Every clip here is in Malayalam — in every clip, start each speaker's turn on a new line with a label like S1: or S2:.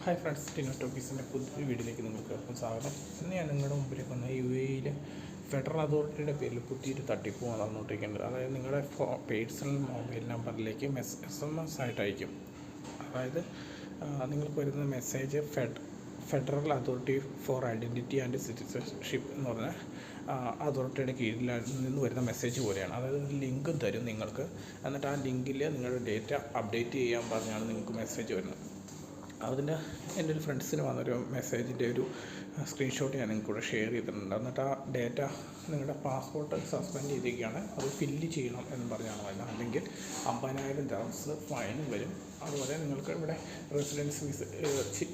S1: ഹായ് ഫ്രണ്ട്സ്, ടിനോ ടോക്കീസിൻ്റെ പുതിയ വീഡിയോയിലേക്ക് നിങ്ങൾക്ക് സ്വാഗതം. ഇന്ന് ഞാൻ നിങ്ങളുടെ മുമ്പിലേക്ക് വന്ന UAE ഫെഡറൽ അതോറിറ്റിയുടെ പേരിൽ പുതിയൊരു തട്ടിപ്പ് നടന്നുകൊണ്ടിരിക്കുന്നത്. അതായത് നിങ്ങളുടെ പേഴ്സണൽ മൊബൈൽ നമ്പറിലേക്ക് SMS ആയിട്ട് അയക്കും. അതായത് നിങ്ങൾക്ക് വരുന്ന message federal authority four identity and citizenship എന്ന് പറഞ്ഞ അതോറിറ്റിയുടെ കീഴിൽ നിന്ന് വരുന്ന മെസ്സേജ് പോലെയാണ്. അതായത് ഒരു ലിങ്ക് തരും നിങ്ങൾക്ക്, എന്നിട്ട് ആ ലിങ്കിൽ നിങ്ങളുടെ ഡേറ്റ അപ്ഡേറ്റ് ചെയ്യാൻ പറഞ്ഞാണ് നിങ്ങൾക്ക് മെസ്സേജ് വരുന്നത്. എൻ്റെ ഒരു ഫ്രണ്ട്സിന് വന്നൊരു മെസ്സേജിൻ്റെ ഒരു സ്ക്രീൻഷോട്ട് ഞാൻ നിങ്ങൾക്കൂടെ ഷെയർ ചെയ്തിട്ടുണ്ട്. എന്നിട്ട് ആ ഡേറ്റ നിങ്ങളുടെ പാസ്പോർട്ട് സസ്പെൻഡ് ചെയ്തിരിക്കുകയാണ്, അത് ഫില്ല് ചെയ്യണം എന്ന് പറഞ്ഞാണ് വരുന്നത്. അല്ലെങ്കിൽ 50,000 dirhams ഫൈനും വരും. അതുപോലെ നിങ്ങൾക്ക് ഇവിടെ റെസിഡൻസ്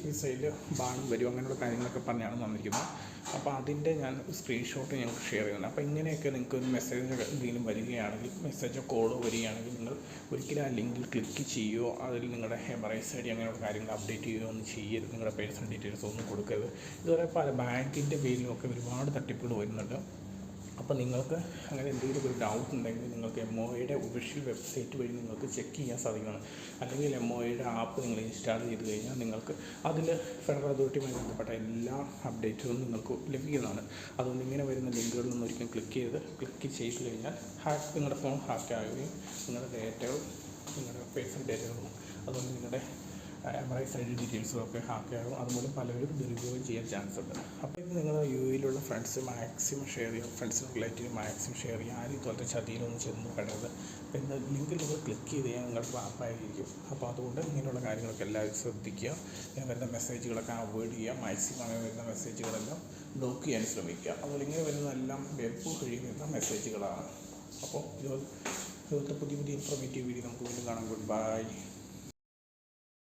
S1: വിസയിൽ ബാനും വരും. അങ്ങനെയുള്ള കാര്യങ്ങളൊക്കെ പറഞ്ഞാണ് വന്നിരിക്കുന്നത്. അപ്പോൾ അതിൻ്റെ ഞാൻ സ്ക്രീൻഷോട്ട് ഞങ്ങൾക്ക് ഷെയർ ചെയ്യുന്നുണ്ട്. അപ്പോൾ ഇങ്ങനെയൊക്കെ നിങ്ങൾക്ക് ഒരു മെസ്സേജ് എന്തെങ്കിലും വരികയാണെങ്കിൽ, മെസ്സേജോ കോളോ വരികയാണെങ്കിൽ, നിങ്ങൾ ഒരിക്കലും ആ ലിങ്കിൽ ക്ലിക്ക് ചെയ്യുകയോ അതിൽ നിങ്ങളുടെ എമറൈസ് ID അങ്ങനെയുള്ള കാര്യങ്ങൾ അപ്ഡേറ്റ് ചെയ്യുകയോ ഒന്നും ചെയ്യരുത്. നിങ്ങളുടെ പേഴ്സണൽ ഡീറ്റെയിൽസ് ഒന്നും കൊടുക്കരുത്. ഇതുവരെ പല ബാങ്കിൻ്റെ പേരിലുമൊക്കെ ഒരുപാട് തട്ടിപ്പുകൾ വരുന്നുണ്ട്. അപ്പോൾ നിങ്ങൾക്ക് അങ്ങനെ എന്തെങ്കിലും ഒരു ഡൗട്ട് ഉണ്ടെങ്കിൽ നിങ്ങൾക്ക് MOAയുടെ ഒഫീഷ്യൽ വെബ്സൈറ്റ് വഴി നിങ്ങൾക്ക് ചെക്ക് ചെയ്യാൻ സാധിക്കുന്നതാണ്. അല്ലെങ്കിൽ MOAയുടെ ആപ്പ് നിങ്ങൾ ഇൻസ്റ്റാൾ ചെയ്ത് കഴിഞ്ഞാൽ നിങ്ങൾക്ക് അതിൽ ഫെഡറൽ അതോറിറ്റിയുമായി ബന്ധപ്പെട്ട എല്ലാ അപ്ഡേറ്റുകളും നിങ്ങൾക്ക് ലഭിക്കുന്നതാണ്. അതുകൊണ്ട് ഇങ്ങനെ വരുന്ന ലിങ്കുകളിലൊന്നും ഒരിക്കലും ക്ലിക്ക് ചെയ്ത് കഴിഞ്ഞാൽ നിങ്ങളുടെ ഫോൺ ഹാക്ക് ആവുകയും നിങ്ങളുടെ ഡേറ്റകളും നിങ്ങളുടെ പേഴ്സണൽ ഡേറ്റകളും അതുപോലെ നിങ്ങളുടെ എമറൈസ് ID ഡീറ്റെയിൽസും ഒക്കെ ഹാക്കാകും. അതുമൂലം പലരും ദുരുപയോഗം ചെയ്യാൻ ചാൻസ് ഉണ്ട്. അപ്പോൾ ഇത് നിങ്ങൾ UAEയിലുള്ള ഫ്രണ്ട്സ് മാക്സിമം ഷെയർ ചെയ്യുക, ഫ്രണ്ട്സിനും റിലേറ്റീവ് മാക്സിമം ഷെയർ ചെയ്യുക. ആരും ഇതുപോലത്തെ ചതിയിലൊന്നും ചെന്ന് പെടരുത്. പിന്നെ ലിങ്കിൽ നിങ്ങൾ ക്ലിക്ക് ചെയ്ത് കഴിഞ്ഞാൽ നിങ്ങൾക്ക് ആപ്പായിരിക്കും. അപ്പോൾ അതുകൊണ്ട് ഇങ്ങനെയുള്ള കാര്യങ്ങളൊക്കെ എല്ലാവരും ശ്രദ്ധിക്കുക. ഇങ്ങനെ വരുന്ന മെസ്സേജുകളൊക്കെ അവോയ്ഡ് ചെയ്യുക. മാക്സിമം അങ്ങനെ വരുന്ന മെസ്സേജുകളെല്ലാം ബ്ലോക്ക് ചെയ്യാൻ ശ്രമിക്കുക. അതുപോലെ ഇങ്ങനെ വരുന്നതെല്ലാം വെബ് വഴി വരുന്ന മെസ്സേജുകളാണ്. അപ്പോൾ ഇതുപോലത്തെ പുതിയ ഇൻഫോർമേറ്റീവ് വീഡിയോ നമുക്ക് വീണ്ടും കാണാം. Good bye.